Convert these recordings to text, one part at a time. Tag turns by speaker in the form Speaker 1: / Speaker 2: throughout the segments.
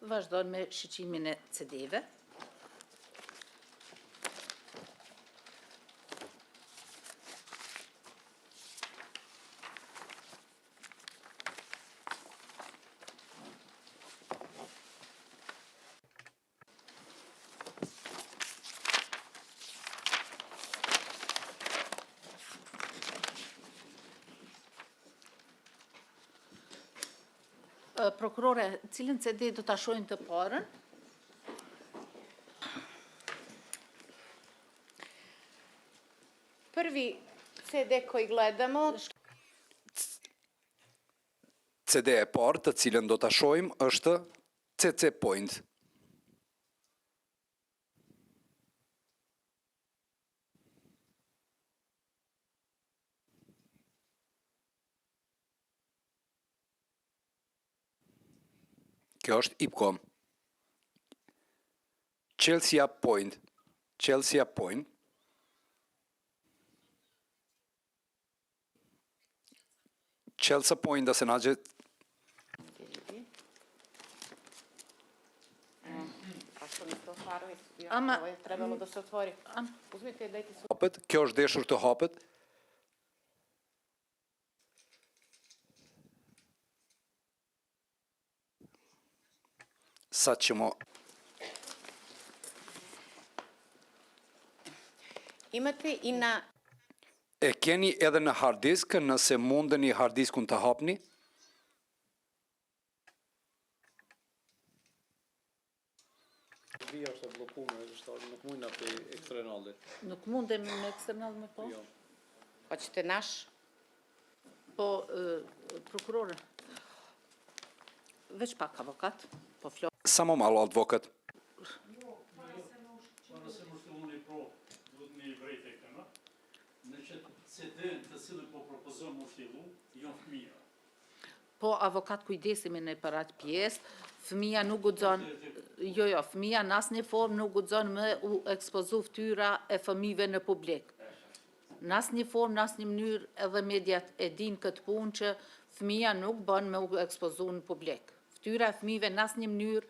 Speaker 1: Vazhdojnë me shiqimin e CD-ve. Prokurore, cilën CD do ta shohim të parën?
Speaker 2: Prvi CD koji gledamo,
Speaker 3: CD e parë të cilën do ta shohim është CC Point. Kjo është IPCOM. Chelsea Point. Chelsea Point. Chelsea Point da se na gjet.
Speaker 2: a što mi to farovi su
Speaker 1: Ama-
Speaker 2: ovo je trebalo da se otvori. Uzmite, dajte su.
Speaker 3: Hapet, kjo është deshur të hapet. Sa që mo
Speaker 2: Imate i na
Speaker 3: e keni edhe në hard disk, nëse mundeni hard diskun të hapni.
Speaker 4: Via është e bllokuar, nuk mund na pe eksternale.
Speaker 1: Nuk mundemi me eksternal me po?
Speaker 4: Jo.
Speaker 2: hoćete naš?
Speaker 1: Po, prokurore, veç pak avokat, po flo.
Speaker 3: Samo malo advokat.
Speaker 5: Para se mos të unë i pro, duhet një vrejt e këna, në që CD-n të cilën po propozon më fillu, janë fëmija.
Speaker 1: Po avokat kujdesimi në për atë pjesë, fëmija nuk guxon, fëmija në asnjë formë nuk guxon me u ekspozu fytyra e fëmijëve në publik. Në asnjë formë, në asnjë mënyrë edhe mediat e din këtë punë që fëmija nuk bën me u ekspozu në publik. Fytyra e fëmijëve në asnjë mënyrë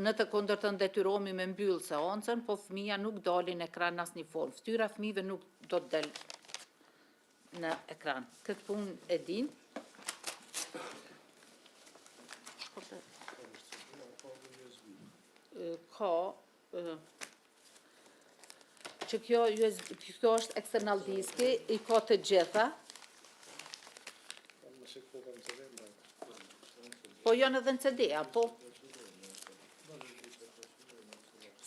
Speaker 1: në të kundërtën detyrohemi me mbyllë seancën, po fëmija nuk dalin në ekran në asnjë formë. Fytyra e fëmijëve nuk do të del në ekran. Këtë punë e din. Ka që kjo është eksternal diski, i ka të gjitha, po janë edhe në CD-a, po.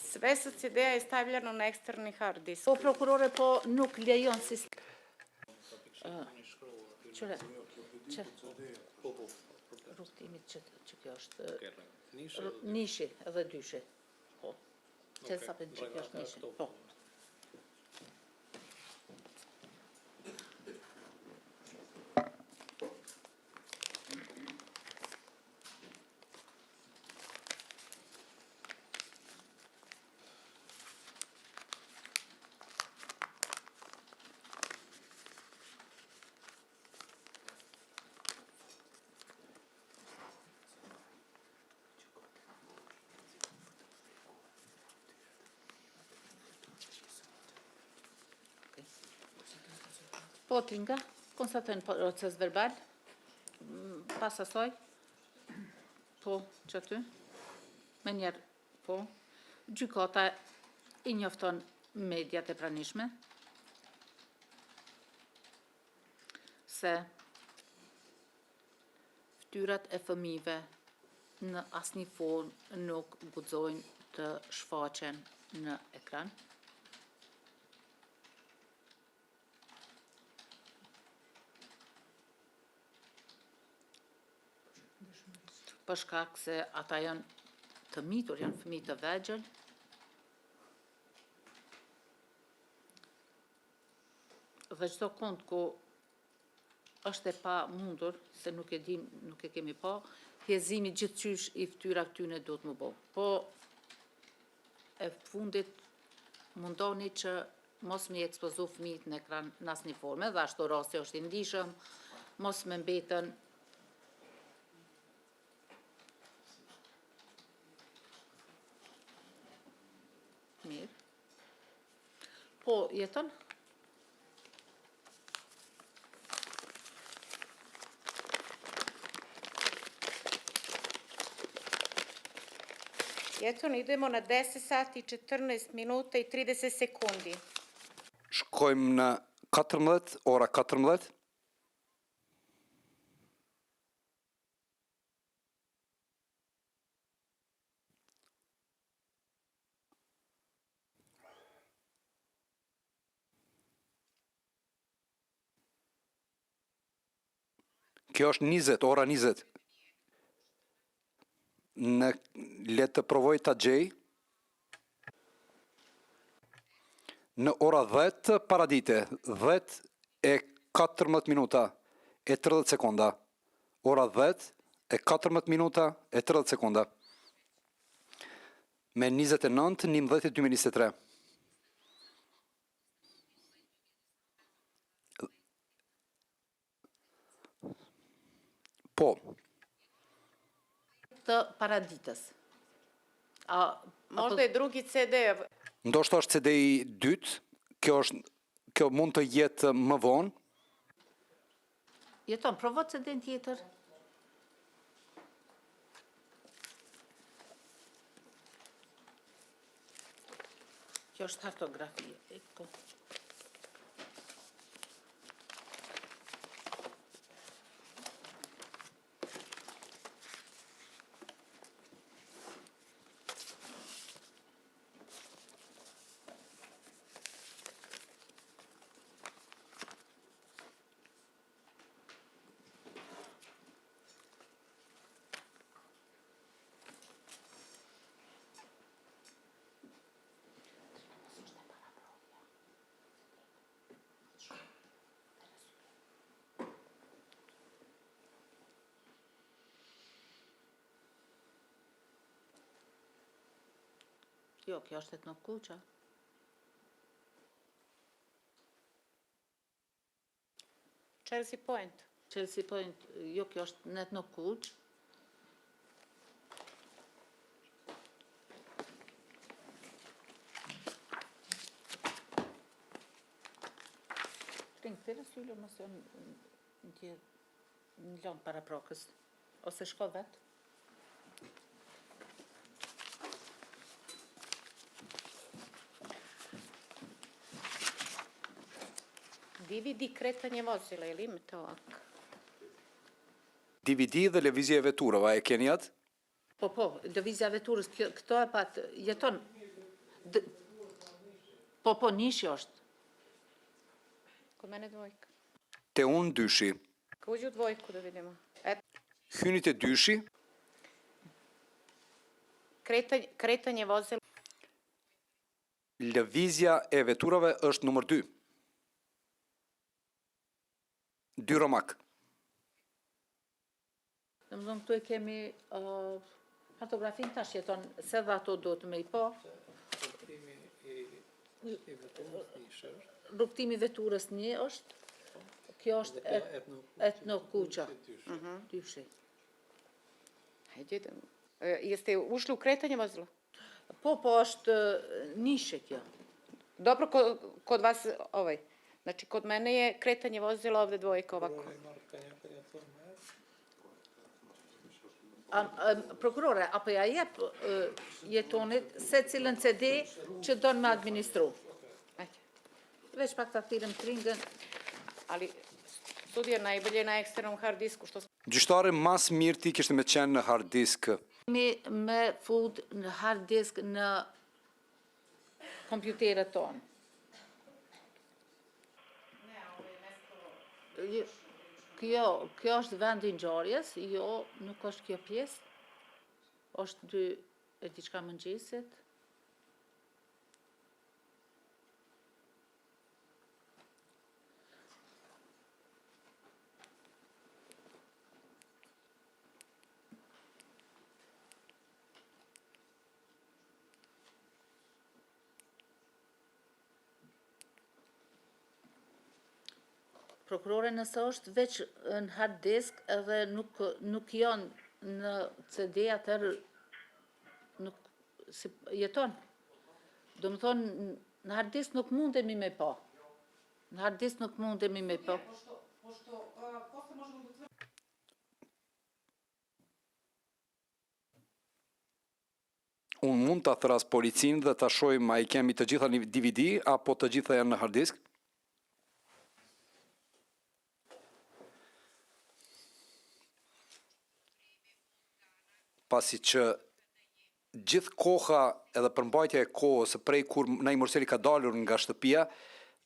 Speaker 2: Sve su CD-a je stavljeno na eksterni hard disk.
Speaker 1: Po, prokurore, po nuk lejon sistem. Qëre, rrugtimit që kjo është nishi edhe dyshi. Po, që sapet që kjo është nishi. Po. Po, tinga, konstatojnë proces verbal, pas asaj, po, që aty, me njerë, po, gjykata i njofton mediat e pranishme, se fytyrat e fëmijëve në asnjë formë nuk guxojnë të shfaqen në ekran. Për shkak se ata janë të mitur, janë fëmijë të vegjël. Dhe çdo kund ku është e pa mundur, se nuk e dim, nuk e kemi pa, hjezimi gjithçysh i fytyra këtyne do të më bo. Po, e fundit mundoni që mos me ekspozu fëmijët në ekran në asnjë formë, dhe ashtu rasti është i ndishëm, mos me mbetën Po, jeton?
Speaker 2: Jeton, idemo na 10 sati, 14 minuta i 30 sekundi.
Speaker 3: Shkojmë në 14, ora 14. Kjo është 20, ora 20. Le të provoj ta gjej. Në ora 10 paradite, 10 e 14 minuta e 30 sekonda. Ora 10 e 14 minuta e 30 sekonda. Me 29, 11 e 2023. Po,
Speaker 1: Të paraditës.
Speaker 2: Možda je drugi CD.
Speaker 3: ndoshta është CD-i dytë, kjo mund të jetë më vonë.
Speaker 1: Jeton, provo CD-n tjetër. Kjo është hartografia. Jo, kjo është Etno Kuqa.
Speaker 2: Chelsea Point.
Speaker 1: Chelsea Point, jo, kjo është në Etno Kuq. Ring, thire sylo mësë në lonë para prokës. Ose shko vetë.
Speaker 2: DVD kretanje vozila, ili me to ovako?
Speaker 3: DVD dhe lëvizje e veturave, e keni atë?
Speaker 1: Po, lëvizja veturës, këto e pat, jeton, po, nishi është.
Speaker 2: Kod mene dvojka.
Speaker 3: Te unë dyshi.
Speaker 2: Ka uđu u dvojku da vidimo.
Speaker 3: Hyni te dyshi.
Speaker 2: Kretanje vozila.
Speaker 3: Lëvizja e veturave është numër 2. 2 romak.
Speaker 1: Në më dhëmë këtu e kemi fotografin tash jeton, se dhe ato do të me i po. Rrugtimi veturës një është, kjo është Etno Kuqa. Dyshi.
Speaker 2: Hajde, jeste ušli u kretanje vozila?
Speaker 1: Po, është nishe kjo.
Speaker 2: Dobro, kod vas ovaj. Znači, kod mene je kretanje vozila ovde dvojka ovako.
Speaker 1: Prokurore, apo ja jep jetonit se cilën CD që donë me administru. Već pak ta thirëm tringën.
Speaker 2: Ali, studija najbolje na eksternom hard disku, što...
Speaker 3: Gjyqtare mas mirë ti kishte me qenë në hard disk.
Speaker 1: Me fut në hard disk në kompjuterët tonë. Kjo është vendi ngjarjes, jo, nuk është kjo pjesë. Është 2 e diçka mëngjesit. Prokurore, nëse është veç në hard disk edhe nuk janë në CD atër nuk jeton. Do më thonë, Në hard disk nuk mundemi me pa. Në hard disk nuk mundemi me pa.
Speaker 3: Unë mund të thras policin dhe të shojmë a i kemi të gjitha një DVD apo të gjitha janë në hard disk? Pasi që gjithë koha edhe përmbajtja e kohës prej kur Naim Murseli ka dalur nga shtëpia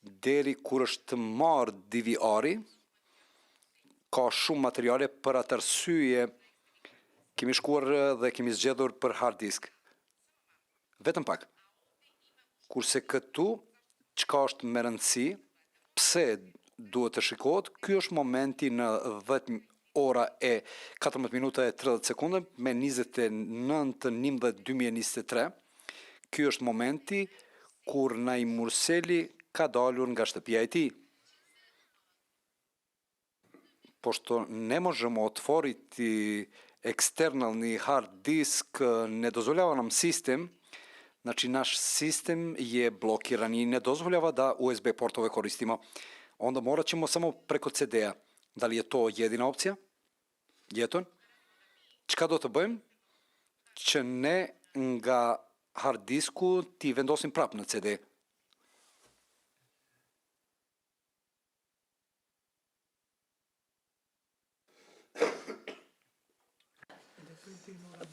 Speaker 3: deri kur është marrë DVR-i, ka shumë materiale për atë arsye kemi shkuar dhe kemi zgjedhur për hard disk. Vetëm pak. Kurse këtu, çka është me rëndësi, pse duhet të shikohet, ky është momenti në 10 ora e 14 minuta e 30 sekonda me 29/11/2023. Ky është momenti kur Naim Murseli ka dalur nga shtëpia e tij. Pošto ne možemo otvoriti eksternalni hard disk, ne dozvoljava nam sistem, znači naš sistem je blokiran i ne dozvoljava da USB portove koristimo. Onda morat ćemo samo preko CD-a. Da li je to jedina opcija? Jeton? Çka do të bëjmë? Që ne nga hard disku ti vendosim prap në CD.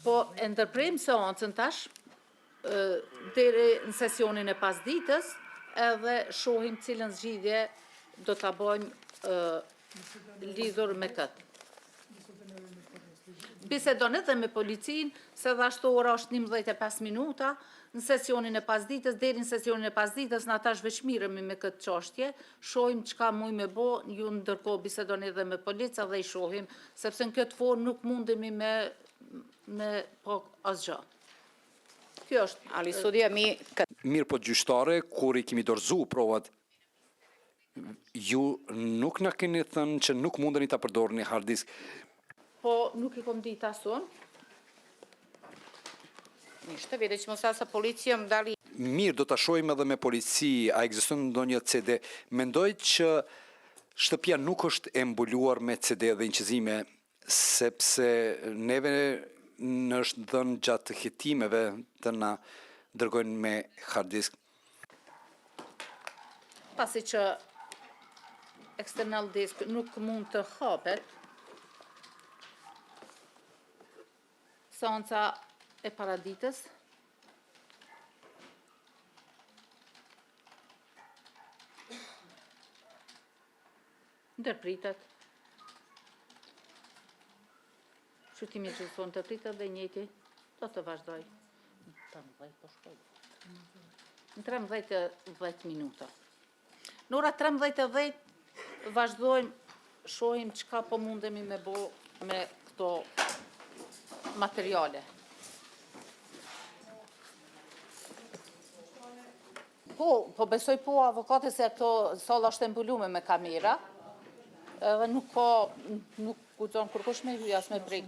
Speaker 1: Po, e ndërprejmë seancën tash, deri në sesionin e pasditës, edhe shohim cilën zgjidhje do ta bëjmë lidhur me këtë. Bisedon edhe me policin, se dhe ashtu ora është 11:05 minuta, në sesionin e pasditës, deri në sesionin e pasditës, në ata zhveçmiremi me këtë çështje, shohim çka mujmë me bo, ju ndërkohë bisedoni edhe me policë dhe i shohim, sepse në këtë formë nuk mundemi me po asgjë. Kjo është.
Speaker 2: Ali sudija mi...
Speaker 3: Mirë po gjyqtare, kur i kemi dorëzu provat, ju nuk na keni thënë që nuk mundeni ta përdorni hard disk.
Speaker 1: Po, nuk i kom ditë asun.
Speaker 2: Ništa, vidjet ćemo sad sa policijom da li...
Speaker 3: Mirë, do ta shohim edhe me polici, a ekziston ndonjë CD. Mendoj që shtëpia nuk është e mbuluar me CD dhe inqizime, sepse neve në është dhënë gjatë hetimeve të na dërgojnë me hard disk.
Speaker 1: Pasi që external disk nuk mund të hapet, seanca e paraditës ndërpritet. Shqyrtimi që thonë të pritet dhe njëti do të vazhdoj. Në 13:10 minuta. Në ora 13:10 vazhdojmë, shohim çka po mundemi me bo me këto materiale. Po besoj po avokate se ato salla është e mbulume me kamera, edhe nuk guxon kërkush me hyj as me prek.